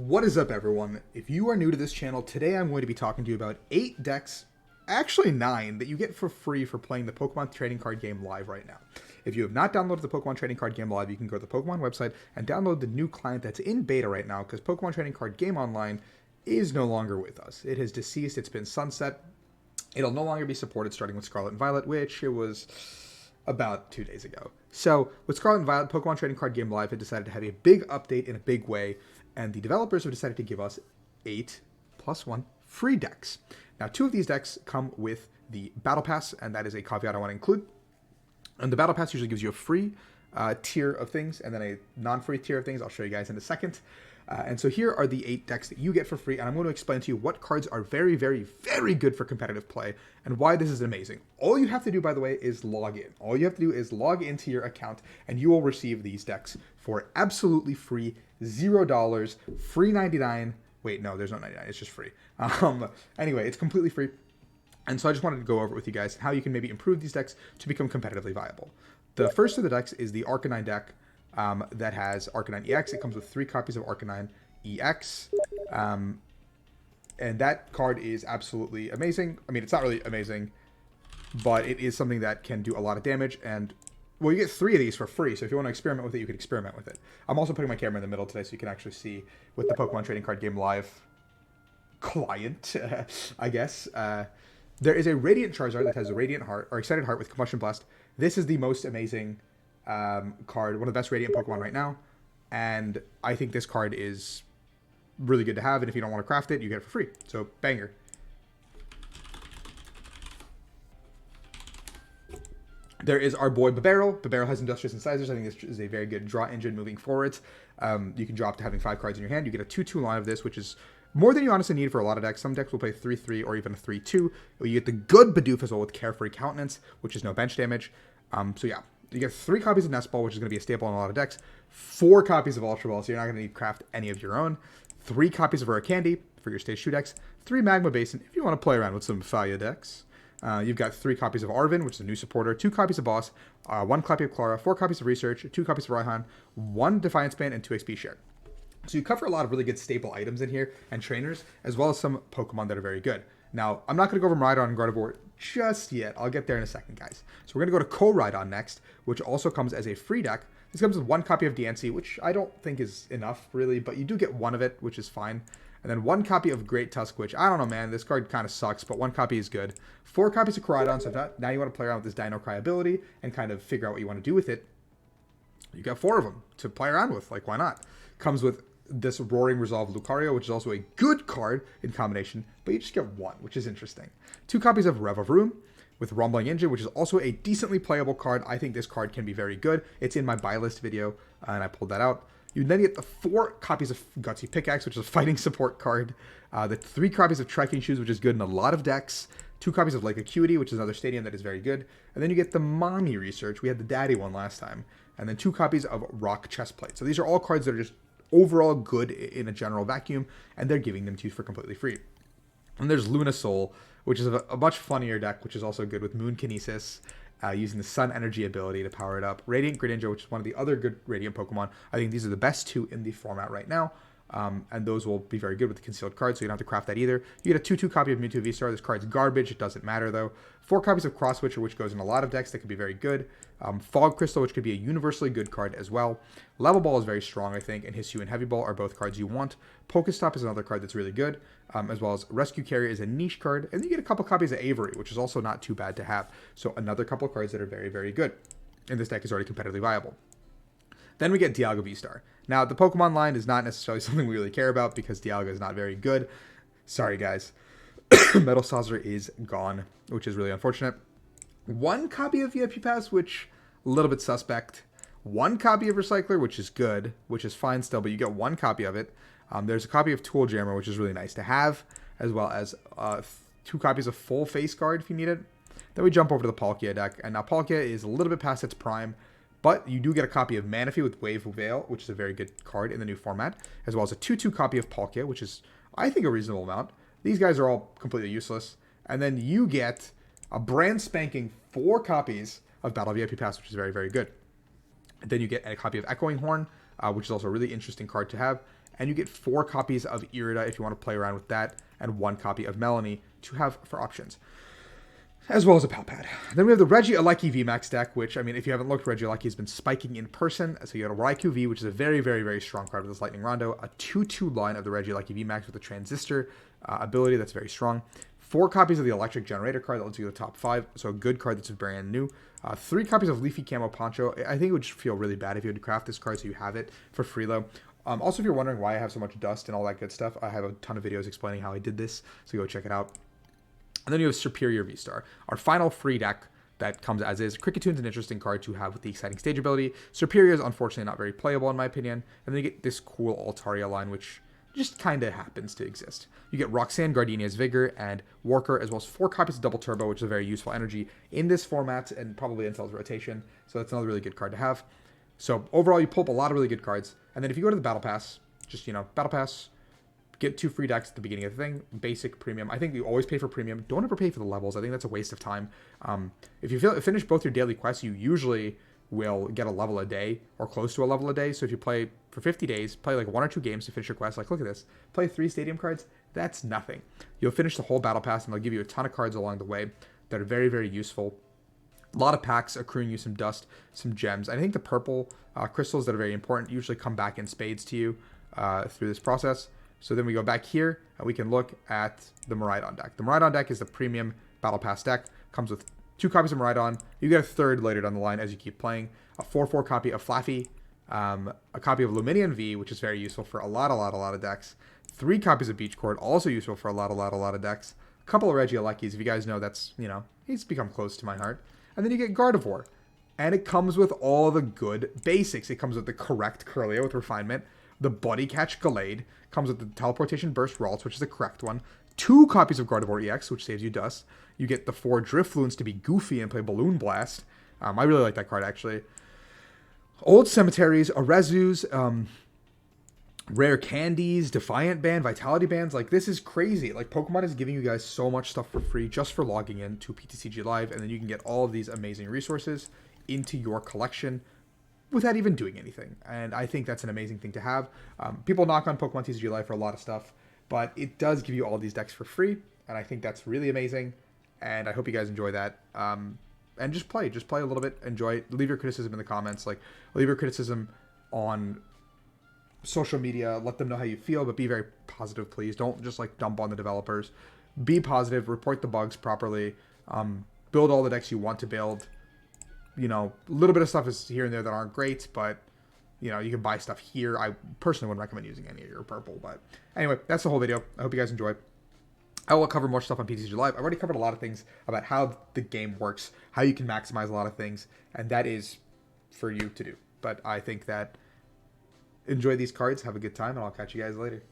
What is up, everyone? If you are new to this channel, today I'm going to be talking to you about 8 decks, actually 9, that you get for free for playing the Pokemon trading card game live right now. If you have not downloaded the Pokemon trading card game live, you can go to the Pokemon website and download the new client that's in beta right now, because Pokemon trading card game online is no longer with us. It has deceased, it's been sunset. It'll no longer be supported starting with Scarlet and Violet, which it was about 2 days ago. So with Scarlet and Violet, Pokemon Trading Card Game Live had decided to have a big update in a big way, and the developers have decided to give us 8 plus 1 free decks. Now, 2 of these decks come with the Battle Pass, and that is a caveat I want to include. And the Battle Pass usually gives you a free tier of things, and then a non-free tier of things. I'll show you guys in a second. And so here are the 8 decks that you get for free, and I'm going to explain to you what cards are very, very, very good for competitive play, and why this is amazing. All you have to do, by the way, is log in. All you have to do is log into your account, and you will receive these decks for absolutely free, $0, free 99. Wait, no, there's no 99. It's just free. Anyway, it's completely free. And so I just wanted to go over it with you guys, how you can maybe improve these decks to become competitively viable. The first of the decks is the Arcanine deck. That has Arcanine EX. It comes with 3 copies of Arcanine EX. And that card is absolutely amazing. I mean, it's not really amazing, but it is something that can do a lot of damage. And, well, you get 3 of these for free, so if you want to experiment with it, you can experiment with it. I'm also putting my camera in the middle today so you can actually see with the Pokemon Trading Card Game Live client, I guess. There is a Radiant Charizard that has a Radiant Heart, or Excited Heart with Combustion Blast. This is the most amazing card, one of the best Radiant Pokemon right now, and I think this card is really good to have, and if you don't want to craft it, you get it for free. So, banger. There is our boy Babero. Babero has Industrious Incisors. I think this is a very good draw engine moving forward. You can drop to having 5 cards in your hand. You get a 2/2 line of this, which is more than you honestly need for a lot of decks. Some decks will play 3/3 or even a 3/2. You get the good Bidoof as well with Carefree Countenance, which is no bench damage. So yeah. You get 3 copies of Nest Ball, which is going to be a staple in a lot of decks. 4 copies of Ultra Ball, so you're not going to need to craft any of your own. 3 copies of Rare Candy for your Stage 2 decks. 3 Magma Basin if you want to play around with some Falia decks. You've got 3 copies of Arvin, which is a new supporter. 2 copies of Boss. 1 copy of Clara. 4 copies of Research. 2 copies of Raihan. 1 Defiance Band, and 2 XP Share. So you cover a lot of really good staple items in here, and trainers, as well as some Pokemon that are very good. Now, I'm not going to go over Miraidon and Gardevoir just yet. I'll get there in a second, guys. So we're going to go to Co-Rhydon next, which also comes as a free deck. This comes with 1 copy of DNC, which I don't think is enough, really, but you do get 1 of it, which is fine. And then 1 copy of Great Tusk, which, I don't know, man, this card kind of sucks, but 1 copy is good. 4 copies of Koraidon, so if now you want to play around with this Dino Cry ability and kind of figure out what you want to do with it, you got 4 of them to play around with. Like, why not? Comes with this Roaring Resolve Lucario, which is also a good card in combination, but you just get 1, which is interesting. 2 copies of Rev of Room with Rumbling Engine, which is also a decently playable card. I think this card can be very good. It's in my buy list video, and I pulled that out. You then get the 4 copies of Gutsy Pickaxe, which is a fighting support card. The 3 copies of Trekking Shoes, which is good in a lot of decks. 2 copies of Lake Acuity, which is another stadium that is very good. And then you get the Mommy Research. We had the Daddy one last time. And then 2 copies of Rock Chestplate. So these are all cards that are just overall good in a general vacuum, and they're giving them to you for completely free. And there's Luna Soul, which is a much funnier deck, which is also good with Moon Kinesis, using the Sun Energy ability to power it up. Radiant Greninja, which is one of the other good Radiant Pokemon. I think these are the best 2 in the format right now. And those will be very good with the concealed cards, so you don't have to craft that either. You get a 2/2 copy of Mewtwo V-Star. This card's garbage. It doesn't matter, though. 4 copies of Cross Switcher, which goes in a lot of decks that could be very good. Fog Crystal, which could be a universally good card as well. Level Ball is very strong, I think, and Hisuian and Heavy Ball are both cards you want. Pokestop is another card that's really good, as well as Rescue Carrier is a niche card. And then you get a couple copies of Avery, which is also not too bad to have. So another couple of cards that are very, very good. And this deck is already competitively viable. Then we get Dialga V-Star. Now, the Pokemon line is not necessarily something we really care about because Dialga is not very good. Sorry, guys. Metal Saucer is gone, which is really unfortunate. 1 copy of VIP Pass, which a little bit suspect. 1 copy of Recycler, which is good, which is fine still, but you get 1 copy of it. There's a copy of Tool Jammer, which is really nice to have, as well as 2 copies of Full Face Guard if you need it. Then we jump over to the Palkia deck, and now Palkia is a little bit past its prime, but you do get a copy of Manaphy with Wave Veil, which is a very good card in the new format, as well as a 2/2 copy of Palkia, which is, I think, a reasonable amount. These guys are all completely useless. And then you get a brand spanking 4 copies of Battle VIP Pass, which is very, very good. And then you get a copy of Echoing Horn, which is also a really interesting card to have. and you get 4 copies of Irida if you want to play around with that, and 1 copy of Melanie to have for options, as well as a pal pad. Then we have the Reggie Alecki VMAX deck, which, I mean, if you haven't looked, Reggie Alecki has been spiking in person. So you got a Raikou V, which is a very, very, very strong card with this Lightning Rondo, a 2/2 line of the Reggie Alecki VMAX with a Transistor ability that's very strong. 4 copies of the Electric Generator card that lets you go to the top 5, so a good card that's brand new. 3 copies of Leafy Camo Poncho. I think it would just feel really bad if you had to craft this card, so you have it for free, though. Also, if you're wondering why I have so much dust and all that good stuff, I have a ton of videos explaining how I did this, so go check it out. And then you have Superior V-Star, our final free deck that comes as is. Cricketune is an interesting card to have with the Exciting Stage ability. Superior is unfortunately not very playable in my opinion. And then you get this cool Altaria line, which just kind of happens to exist. You get Roxanne, Gardenia's Vigor, and Worker, as well as 4 copies of Double Turbo, which is a very useful energy in this format and probably in Cell's rotation. So that's another really good card to have. So overall, you pull up a lot of really good cards. And then if you go to the Battle Pass, just, Battle Pass, get 2 free decks at the beginning of the thing. Basic, premium. I think you always pay for premium. Don't ever pay for the levels. I think that's a waste of time. If you finish both your daily quests, you usually will get a level a day or close to a level a day. So if you play for 50 days, play like 1 or 2 games to finish your quest. Like, look at this. Play 3 stadium cards. That's nothing. You'll finish the whole battle pass, and they'll give you a ton of cards along the way that are very, very useful. A lot of packs accruing you some dust, some gems. I think the purple crystals that are very important usually come back in spades to you through this process. So then we go back here, and we can look at the Miraidon deck. The Miraidon deck is the premium Battle Pass deck. Comes with 2 copies of Miraidon. You get a 3rd later down the line as you keep playing. A 4/4 copy of Flaffy. A copy of Luminion V, which is very useful for a lot of decks. 3 copies of Beach Court, also useful for a lot of decks. A couple of Reggie Aleckis, if you guys know, that's, he's become close to my heart. And then you get Gardevoir. And it comes with all the good basics. It comes with the correct Curlia with Refinement. The Buddy Catch Gallade comes with the Teleportation Burst Ralts, which is the correct one. 2 copies of Gardevoir EX, which saves you dust. You get the 4 Drifloons to be goofy and play Balloon Blast. I really like that card, actually. Old Cemeteries, Arezus, Rare Candies, Defiant Band, Vitality Bands. Like, this is crazy. Like, Pokemon is giving you guys so much stuff for free just for logging in to PTCG Live, and then you can get all of these amazing resources into your collection without even doing anything. And I think that's an amazing thing to have. People knock on Pokemon TCG Live for a lot of stuff, but it does give you all these decks for free, and I think that's really amazing, and I hope you guys enjoy that. And just play a little bit, enjoy it. Leave your criticism in the comments, like, leave your criticism on social media, let them know how you feel, but be very positive, please. Don't just, like, dump on the developers. Be positive, report the bugs properly, build all the decks you want to build. A little bit of stuff is here and there that aren't great, but, you can buy stuff here. I personally wouldn't recommend using any of your purple, but anyway, that's the whole video. I hope you guys enjoy. I will cover more stuff on PTCG Live. I've already covered a lot of things about how the game works, how you can maximize a lot of things, and that is for you to do. But I think that enjoy these cards, have a good time, and I'll catch you guys later.